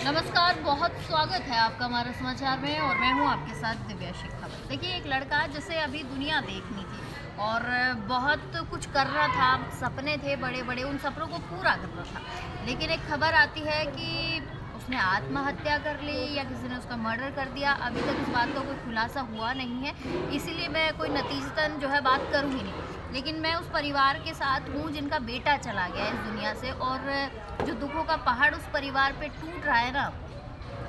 नमस्कार, बहुत स्वागत है आपका हमारे समाचार में और मैं हूं आपके साथ दिव्या शेखावत। देखिए, एक लड़का जिसे अभी दुनिया देखनी थी और बहुत कुछ कर रहा था, सपने थे बड़े-बड़े, उन सपनों को पूरा कर रहा था। लेकिन एक खबर आती है कि उसने आत्महत्या कर ली या किसी ने उसका मर्डर कर दिया। अभी तक इस बात का कोई खुलासा हुआ नहीं है, इसीलिए मैं कोई नतीजतन जो है बात करूँगी नहीं। लेकिन मैं उस परिवार के साथ हूँ जिनका बेटा चला गया इस दुनिया से, और जो दुखों का पहाड़ उस परिवार पे टूट रहा है ना,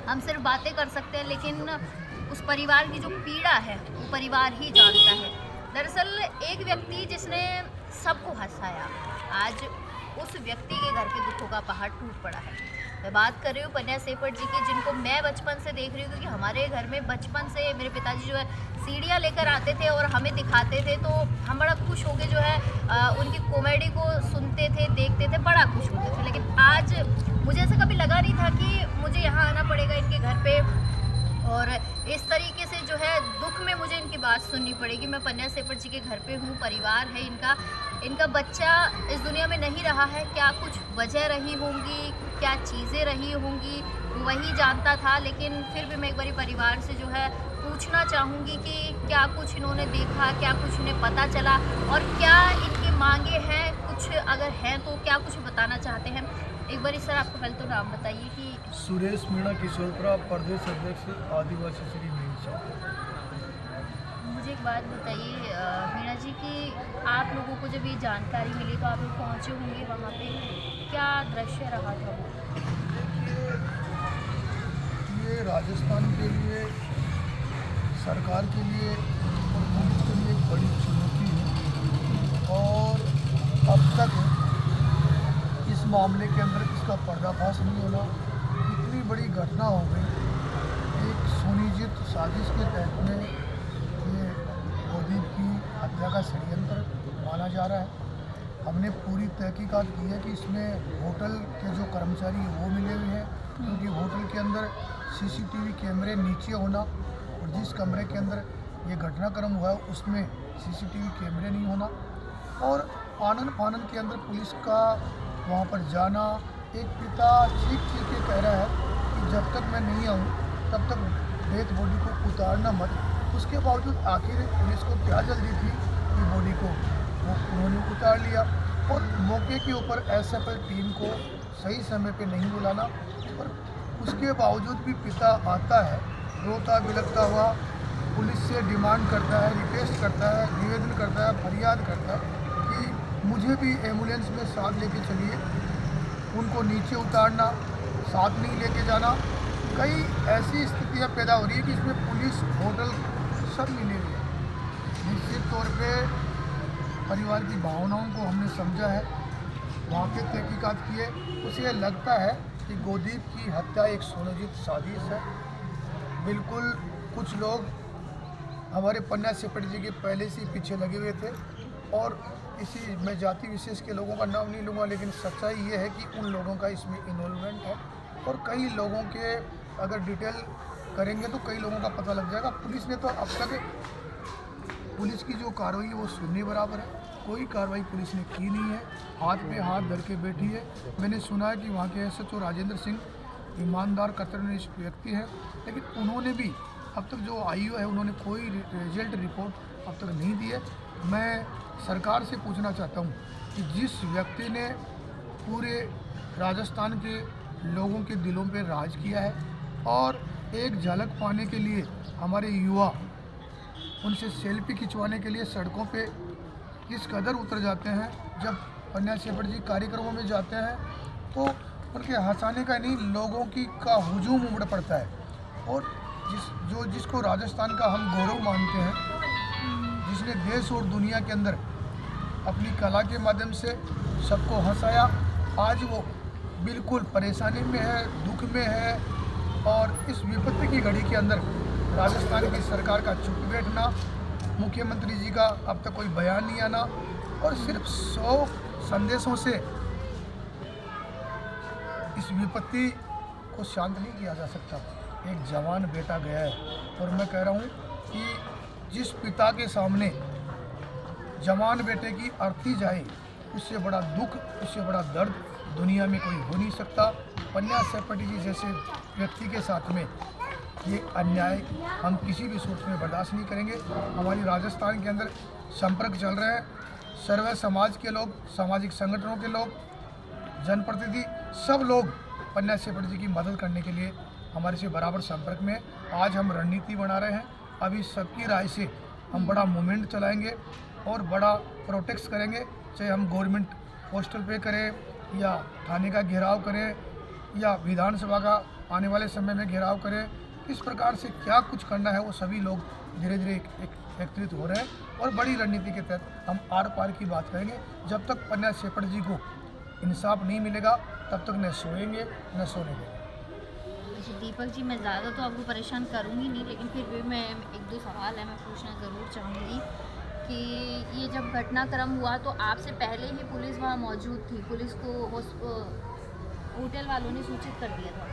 हम सिर्फ बातें कर सकते हैं, लेकिन उस परिवार की जो पीड़ा है वो परिवार ही जानता है। दरअसल एक व्यक्ति जिसने सबको हंसाया, आज उस व्यक्ति के घर पे दुखों का पहाड़ टूट पड़ा है। मैं बात कर रही हूँ पन्या सेफट जी की, जिनको मैं बचपन से देख रही हूँ, क्योंकि हमारे घर में बचपन से मेरे पिताजी जो है सीढ़ियाँ लेकर आते थे और हमें दिखाते थे, तो हम बड़ा खुश होके जो है उनकी कॉमेडी को सुनते थे, देखते थे, बड़ा खुश होते थे। लेकिन आज मुझे ऐसा कभी लगा नहीं था कि मुझे यहाँ आना पड़ेगा इनके घर पे और इस तरीके से जो है दुख में मुझे इनकी बात सुननी पड़ेगी। मैं पन्या सेफट जी के घर पे हूँ, परिवार है इनका बच्चा इस दुनिया में नहीं रहा है। क्या कुछ वजह रही होंगी, क्या चीज़ें रही होंगी, वही जानता था। लेकिन फिर भी मैं एक बारी परिवार से जो है पूछना चाहूँगी कि क्या कुछ इन्होंने देखा, क्या कुछ इन्हें पता चला और क्या इनकी मांगे हैं, कुछ अगर हैं तो क्या कुछ बताना चाहते हैं। एक बार सर आपको पहले तो नाम बताइए कि सुरेश मीणा किशोरपुरा, प्रदेश अध्यक्ष आदिवासी श्री मीणा। मुझे एक बात बताइए मीणा जी कि आप लोगों को जब ये जानकारी मिली तो आप लोग पहुँचे होंगे वहाँ पे, क्या दृश्य रहा था वो? ये राजस्थान के लिए, सरकार के लिए और पुलिस के लिए एक बड़ी चुनौती है और अब तक इस मामले के अंदर इसका पर्दाफाश नहीं होना। इतनी बड़ी घटना हो गई, एक सुनियोजित साजिश के तहत में ये गोदीप की हत्या का षड्यंत्र माना जा रहा है। हमने पूरी तहकीकात की है कि इसमें होटल के जो कर्मचारी हैं वो मिले हुए हैं, क्योंकि होटल के अंदर सीसीटीवी कैमरे नीचे होना और जिस कमरे के अंदर ये घटनाक्रम हुआ है उसमें सीसीटीवी कैमरे नहीं होना और आनन फानन के अंदर पुलिस का वहाँ पर जाना। एक पिता चीख के कह रहा है कि जब तक मैं नहीं आऊँ तब तक डेथ बॉडी को उतारना मत। उसके बावजूद आखिर पुलिस को क्या जल्दी थी कि बॉडी को वो उन्होंने उतार लिया और मौके के ऊपर एसएफएल टीम को सही समय पे नहीं बुलाना। और उसके बावजूद भी पिता आता है, रोता बिलखता हुआ पुलिस से डिमांड करता है, रिक्वेस्ट करता है, निवेदन करता है, फरियाद करता है कि मुझे भी एम्बुलेंस में साथ लेके चलिए। उनको नीचे उतारना, साथ नहीं लेके जाना, कई ऐसी स्थितियां पैदा हो रही है कि इसमें पुलिस, होटल सब मिले हुए हैं। निश्चित तौर पे परिवार की भावनाओं को हमने समझा है, वहाँ पे तहकीकात की है। उसे लगता है कि गोदीप की हत्या एक सुनियोजित साजिश है। बिल्कुल कुछ लोग हमारे पन्या सेफट जी के पहले से ही पीछे लगे हुए थे और इसी मैं जाति विशेष के लोगों का नाम नहीं लूँगा, लेकिन सच्चाई ये है कि उन लोगों का इसमें इन्वॉल्वमेंट है और कई लोगों के अगर डिटेल करेंगे तो कई लोगों का पता लग जाएगा। पुलिस ने तो अब तक पुलिस की जो कार्रवाई है वो शून्य बराबर है, कोई कार्रवाई पुलिस ने की नहीं है, हाथ पे हाथ धर के बैठी है। मैंने सुना है कि वहाँ के एसएचओ राजेंद्र सिंह ईमानदार कर्तव्यनिष्ठ व्यक्ति है, लेकिन उन्होंने भी अब तक जो आईओ है उन्होंने कोई रिजल्ट रिपोर्ट अब तक नहीं दी है। मैं सरकार से पूछना चाहता हूँ कि जिस व्यक्ति ने पूरे राजस्थान के लोगों के दिलों पे राज किया है और एक झलक पाने के लिए हमारे युवा उनसे सेल्फी खिंचवाने के लिए सड़कों पे किस कदर उतर जाते हैं, जब पन्या सेफट जी कार्यक्रमों में जाते हैं तो उनके हंसाने का नहीं, लोगों की का हुजूम उमड़ पड़ता है। और जिसको राजस्थान का हम गौरव मानते हैं, जिसने देश और दुनिया के अंदर अपनी कला के माध्यम से सबको हंसाया, आज वो बिल्कुल परेशानी में है, दुख में है। और इस विपत्ति की घड़ी के अंदर राजस्थान की सरकार का चुप बैठना, मुख्यमंत्री जी का अब तक कोई बयान नहीं आना और सिर्फ 100 संदेशों से इस विपत्ति को शांत नहीं किया जा सकता। एक जवान बेटा गया है और मैं कह रहा हूँ कि जिस पिता के सामने जवान बेटे की अर्थी जाए, उससे बड़ा दुख, उससे बड़ा दर्द दुनिया में कोई हो नहीं सकता। पन्ना सेनापति जी जैसे व्यक्ति के साथ में ये अन्याय हम किसी भी सूरत में बर्दाश्त नहीं करेंगे। हमारी राजस्थान के अंदर संपर्क चल रहे हैं, सर्व समाज के लोग, सामाजिक संगठनों के लोग, जनप्रतिनिधि, सब लोग पन्ना सेनापति जी की मदद करने के लिए हमारे से बराबर संपर्क में हैं। आज हम रणनीति बना रहे हैं, अभी सबकी राय से हम बड़ा मूवमेंट चलाएंगे और बड़ा प्रोटेक्ट करेंगे, चाहे हम गवर्नमेंट पोस्टल पे करें या थाने का घेराव करें या विधानसभा का आने वाले समय में घेराव करें। किस प्रकार से क्या कुछ करना है वो सभी लोग धीरे धीरे एकत्रित हो रहे हैं और बड़ी रणनीति के तहत हम आर पार की बात करेंगे। जब तक पन्ना सेनापति जी को इंसाफ नहीं मिलेगा तब तक न सोएंगे न सोने देंगे। जी दीपक जी, मैं ज़्यादा तो आपको परेशान करूँगी नहीं, लेकिन फिर भी मैं एक दो सवाल है मैं पूछना ज़रूर चाहूँगी कि ये जब घटनाक्रम हुआ तो आपसे पहले ही पुलिस वहाँ मौजूद थी, पुलिस को होटल वालों ने सूचित कर दिया था?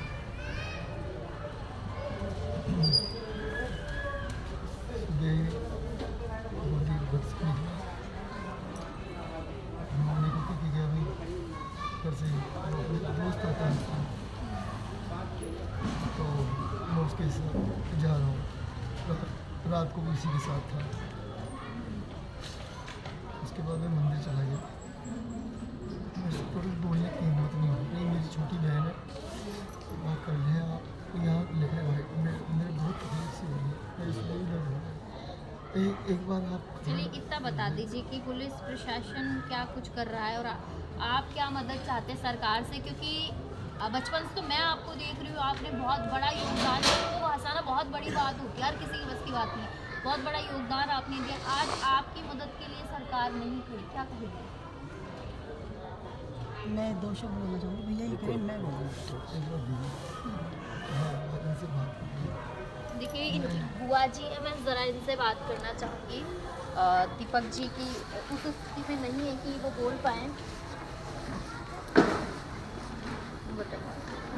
दोस्त आता है तो मैं उसके साथ जा रहा हूँ, रात को इसी के साथ था। उसके बाद मैं मंदिर चला गया। मेरे थोड़ी बोलने की हिम्मत नहीं हो रही। मेरी छोटी बहन है, बात कर रहे हैं आप यहाँ लिखने भाई मेरे बहुत तकलीफ से हो रही है, इसलिए दर्द हो रहा है। एक बार आप चलिए इतना बता दीजिए कि पुलिस प्रशासन क्या कुछ कर रहा है और आप क्या मदद चाहते हैं सरकार से, क्योंकि बचपन से तो मैं आपको देख रही हूँ, आपने बहुत बड़ा योगदान दिया। को हंसाना बहुत बड़ी बात होती है, हर किसी की बस की बात नहीं, बहुत बड़ा योगदान आपने दिया। आज आपकी मदद के लिए सरकार नहीं खड़ी, क्या कहेगी? मैं दो शब्द बोलना चाहूँगी। भैया ये करें, मैं बोलूँ। देखिए इनकी बुआ जी है, मैं ज़रा इनसे बात करना चाहूँगी। दीपक जी की उस स्थिति में नहीं है कि वो बोल पाएँ। बताइए।